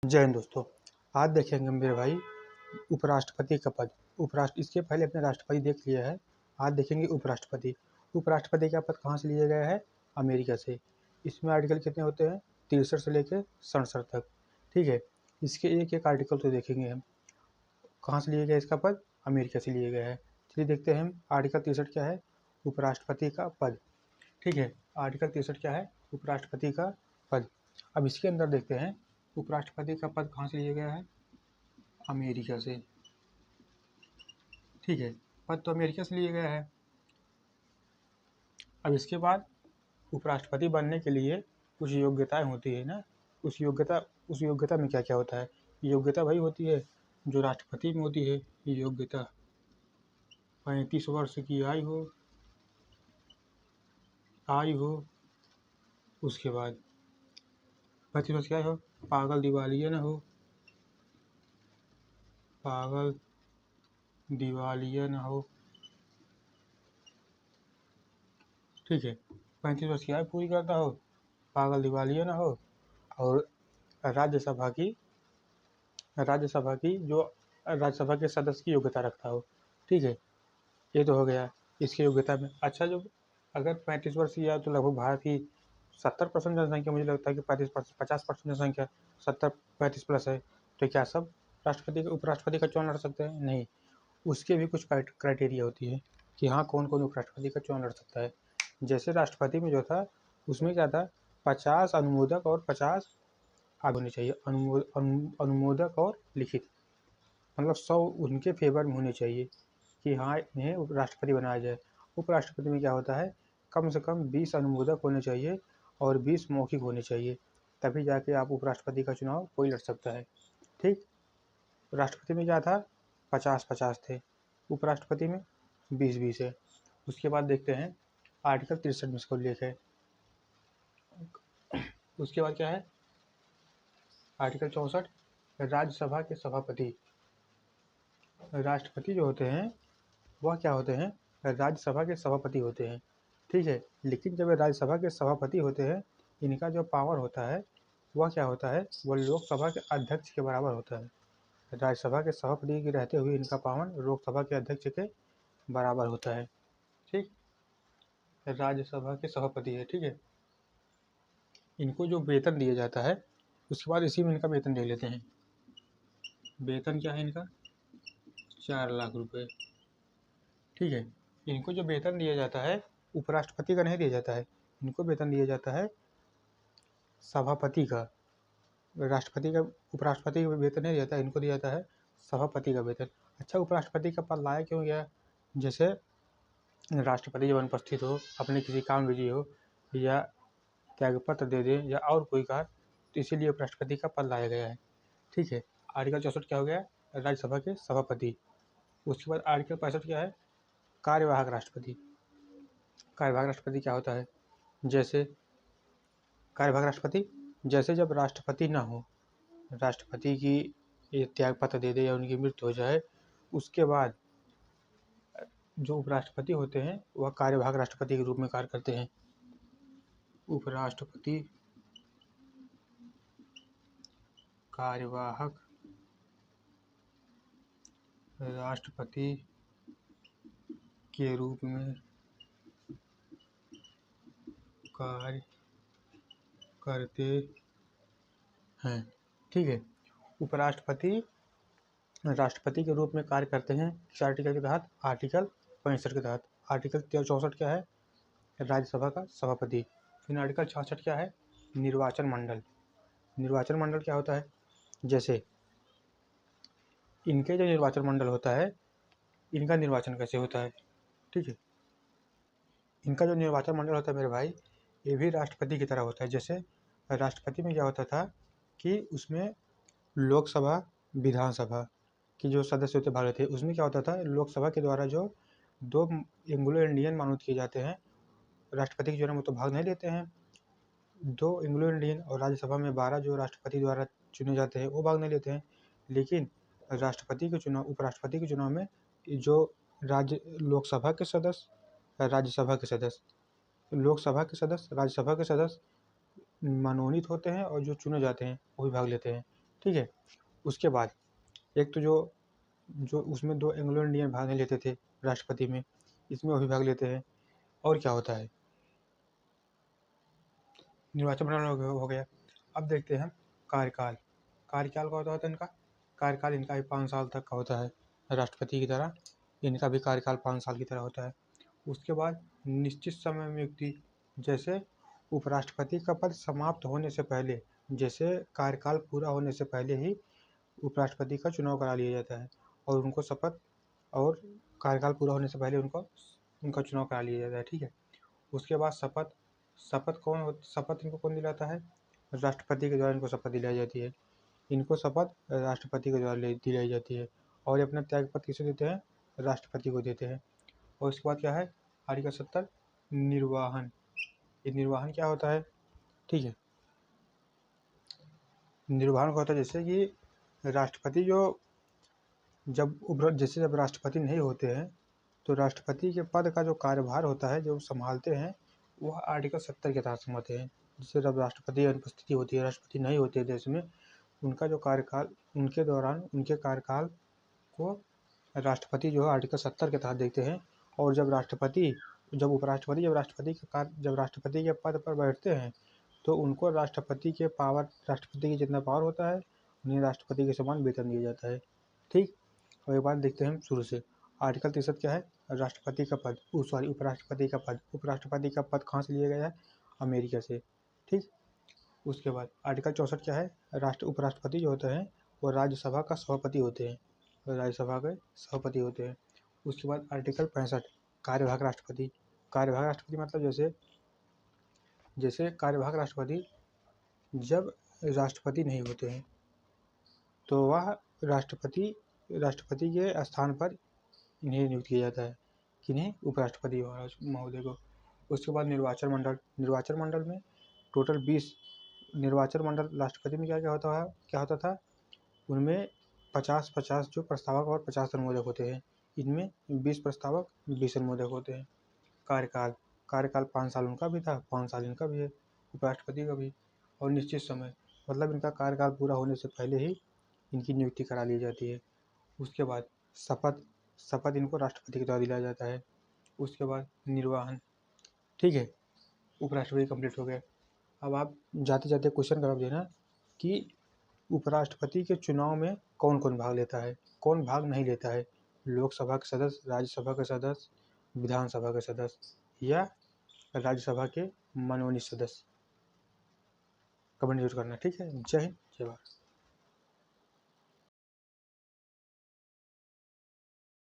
जय हिंद दोस्तों। आज देखेंगे मेरे भाई उपराष्ट्रपति का पद। इसके पहले अपने राष्ट्रपति देख लिया है। आज देखेंगे उपराष्ट्रपति। उपराष्ट्रपति का पद कहाँ से लिया गया है? अमेरिका से। इसमें आर्टिकल कितने होते हैं? 63 से लेकर 67 तक। ठीक है, इसके एक एक आर्टिकल तो देखेंगे हम। कहाँ से लिया गया इसका पद? अमेरिका से लिया गया है। चलिए देखते हैं हम आर्टिकल 63 क्या है, उपराष्ट्रपति का पद। ठीक है, आर्टिकल 63 क्या है? उपराष्ट्रपति का पद। अब इसके अंदर देखते हैं उपराष्ट्रपति का पद कहाँ से लिया गया है? अमेरिका से। ठीक है, पद तो अमेरिका से लिया गया है। अब इसके बाद उपराष्ट्रपति बनने के लिए कुछ योग्यताएं होती है ना। उस योग्यता में क्या क्या होता है? योग्यता वही होती है जो राष्ट्रपति में होती है। योग्यता 35 वर्ष की आयु हो। उसके बाद 35 वर्ष की आयु हो, पागल दिवालिया न हो। ठीक है, 35 वर्ष की आयु पूरी करता हो, पागल दिवालिया न हो, और राज्यसभा के सदस्य की योग्यता रखता हो। ठीक है, ये तो हो गया इसकी योग्यता में। अच्छा, जो अगर 35 वर्ष की आयु, तो लगभग भारत की 70% जनसंख्या, मुझे लगता है कि 50% जनसंख्या 35 प्लस है। तो क्या सब उपराष्ट्रपति का चुनाव लड़ सकते हैं? नहीं, उसके भी कुछ क्राइटेरिया होती है कि हाँ, कौन कौन उपराष्ट्रपति का चुनाव लड़ सकता है। जैसे राष्ट्रपति में जो था उसमें क्या था, 50 अनुमोदक और 50 आगे होने चाहिए। अनुमोदक और लिखित, मतलब 100 उनके फेवर में होने चाहिए कि हाँ, इन्हें उपराष्ट्रपति बनाया जाए। उपराष्ट्रपति में क्या होता है, कम से कम 20 अनुमोदक होने चाहिए और 20 मौखिक होने चाहिए, तभी जाके आप उपराष्ट्रपति का चुनाव कोई लड़ सकता है। ठीक, राष्ट्रपति में क्या था, 50-50 थे, उपराष्ट्रपति में 20-20 है। उसके बाद देखते हैं आर्टिकल 63 में इसको उल्लेख है। उसके बाद क्या है, आर्टिकल 64, राज्यसभा के सभापति। राष्ट्रपति जो होते हैं वह क्या होते हैं, राज्यसभा के सभापति होते हैं। ठीक है, लेकिन जब राज्यसभा के सभापति होते हैं, इनका जो पावर होता है वह क्या होता है, वह लोकसभा के अध्यक्ष के बराबर होता है। राज्यसभा के सभापति के रहते हुए इनका पावर लोकसभा के अध्यक्ष के बराबर होता है। ठीक, राज्यसभा के सभापति है। ठीक है, इनको जो वेतन दिया जाता है, उसके बाद इसी में इनका वेतन ले लेते हैं। वेतन क्या है इनका, 4 लाख रुपए। ठीक है, इनको जो वेतन दिया जाता है उपराष्ट्रपति का नहीं दिया जाता है, इनको वेतन दिया जाता है सभापति का। राष्ट्रपति का, उपराष्ट्रपति का वेतन नहीं दिया जाता है, इनको दिया जाता है सभापति का वेतन। अच्छा, उपराष्ट्रपति का पद लाया क्यों गया? जैसे राष्ट्रपति जब अनुपस्थित हो, अपने किसी काम बिजी हो, या त्यागपत्र दे दे, या और कोई कार्य, तो इसीलिए उपराष्ट्रपति का पद लाया गया है। ठीक है, आर्टिकल 64 क्या हो गया, राज्यसभा के सभापति। उसके बाद आर्टिकल 65 क्या है, कार्यवाहक राष्ट्रपति। कार्यवाहक राष्ट्रपति क्या होता है, जैसे कार्यवाहक राष्ट्रपति, जैसे जब राष्ट्रपति ना हो, राष्ट्रपति की ये त्याग पत्र दे दे या उनकी मृत्यु हो जाए, उसके बाद जो उपराष्ट्रपति होते हैं वह कार्यवाहक राष्ट्रपति के रूप में कार्य करते हैं। उपराष्ट्रपति कार्यवाहक राष्ट्रपति के रूप में कार्य करते हैं। ठीक है, उपराष्ट्रपति राष्ट्रपति के रूप में कार्य करते हैं किस आर्टिकल के तहत, आर्टिकल 65 के तहत। आर्टिकल 64 क्या है, राज्यसभा का सभापति। फिर आर्टिकल 66 क्या है, निर्वाचन मंडल। निर्वाचन मंडल क्या होता है, जैसे इनके जो निर्वाचन मंडल होता है, इनका निर्वाचन कैसे होता है। ठीक है, इनका जो निर्वाचन मंडल होता है मेरे भाई, ये भी राष्ट्रपति की तरह होता है। जैसे राष्ट्रपति में क्या होता था कि उसमें लोकसभा विधानसभा की जो सदस्य होते भाग लेते, उसमें क्या होता था, लोकसभा के द्वारा जो 2 एंग्लो इंडियन मानूत किए जाते हैं, राष्ट्रपति के चुनाव में तो भाग नहीं लेते हैं। 2 एंग्लो इंडियन, और राज्यसभा में 12 जो राष्ट्रपति द्वारा चुने जाते हैं वो भाग नहीं लेते हैं। लेकिन राष्ट्रपति के चुनाव, उपराष्ट्रपति के चुनाव में जो लोकसभा के सदस्य, राज्यसभा के सदस्य, लोकसभा के सदस्य, राज्यसभा के सदस्य मनोनीत होते हैं, और जो चुने जाते हैं वो भी भाग लेते हैं। ठीक है। उसके बाद एक तो जो जो उसमें 2 एंग्लो इंडियन भाग नहीं लेते थे राष्ट्रपति में, इसमें वो भी भाग लेते हैं। और क्या होता है, निर्वाचन मंडल हो गया। अब देखते हैं कार्यकाल। कार्यकाल का होता है इनका, कार्यकाल इनका भी 5 साल तक का होता है, राष्ट्रपति की तरह इनका भी कार्यकाल 5 साल की तरह होता है। उसके बाद निश्चित समय में नियुक्ति, जैसे उपराष्ट्रपति का पद समाप्त होने से पहले, जैसे कार्यकाल पूरा होने से पहले ही उपराष्ट्रपति का चुनाव करा लिया जाता है और उनको शपथ, और कार्यकाल पूरा होने से पहले उनका चुनाव करा लिया जाता है। ठीक है। उसके बाद शपथ, शपथ इनको कौन दिलाता है, राष्ट्रपति के द्वारा इनको शपथ दिलाई जाती है। इनको शपथ राष्ट्रपति के द्वारा दिलाई जाती है और ये अपना त्यागपत्र किसे देते हैं, राष्ट्रपति को देते हैं। और उसके बाद क्या है, आर्टिकल 70 निर्वाहन। ये निर्वाहन क्या होता है, ठीक है, निर्वाहन का होता है जैसे कि राष्ट्रपति जब राष्ट्रपति नहीं होते हैं तो राष्ट्रपति के पद का जो कार्यभार होता है, जो संभालते हैं, वह आर्टिकल 70 के तहत संभालते हैं। जिससे जब राष्ट्रपति अनुपस्थिति होती है, राष्ट्रपति नहीं होते देश में, उनका जो कार्यकाल, उनके दौरान उनके कार्यकाल को राष्ट्रपति जो है आर्टिकल 70 के तहत देखते हैं। और जब राष्ट्रपति के पद पर बैठते हैं तो उनको राष्ट्रपति की जितना पावर होता है, उन्हें राष्ट्रपति के समान वेतन दिया जाता है। ठीक। और एक बात देखते हैं हम शुरू से। आर्टिकल 63 क्या है, राष्ट्रपति का पद, उपराष्ट्रपति का पद कहाँ से लिया गया है, अमेरिका से। ठीक। उसके बाद आर्टिकल 64 क्या है, उपराष्ट्रपति जो होते हैं वो राज्यसभा का सभापति होते हैं, राज्यसभा के सभापति होते हैं। उसके बाद आर्टिकल 65 कार्यवाहक राष्ट्रपति। कार्यवाहक राष्ट्रपति मतलब जैसे कार्यवाहक राष्ट्रपति जब राष्ट्रपति नहीं होते हैं तो वह राष्ट्रपति के स्थान पर इन्हें नियुक्त किया जाता है, किन्हें, उपराष्ट्रपति महोदय को। उसके बाद निर्वाचन मंडल में टोटल 20 निर्वाचन मंडल, राष्ट्रपति में क्या होता था, उनमें 50-50 जो प्रस्तावक और 50 अनुमोदक होते हैं। इनमें 20 प्रस्तावक 20 अनुमोदक होते हैं। कार्यकाल 5 साल उनका भी था, 5 साल इनका भी है, उपराष्ट्रपति का भी। और निश्चित समय मतलब इनका कार्यकाल पूरा होने से पहले ही इनकी नियुक्ति करा ली जाती है। उसके बाद शपथ इनको राष्ट्रपति के द्वारा दिलाया जाता है। उसके बाद निर्वाहन। ठीक है, उपराष्ट्रपति कंप्लीट हो गया। अब आप जाते जाते क्वेश्चन का देना कि उपराष्ट्रपति के चुनाव में कौन कौन भाग लेता है, कौन भाग नहीं लेता है, लोकसभा के सदस्य, राज्यसभा के सदस्य, विधानसभा के सदस्य या राज्यसभा के मनोनीत सदस्य। कमेंट जरूर करना। ठीक है। जय हिंद, जय भारत।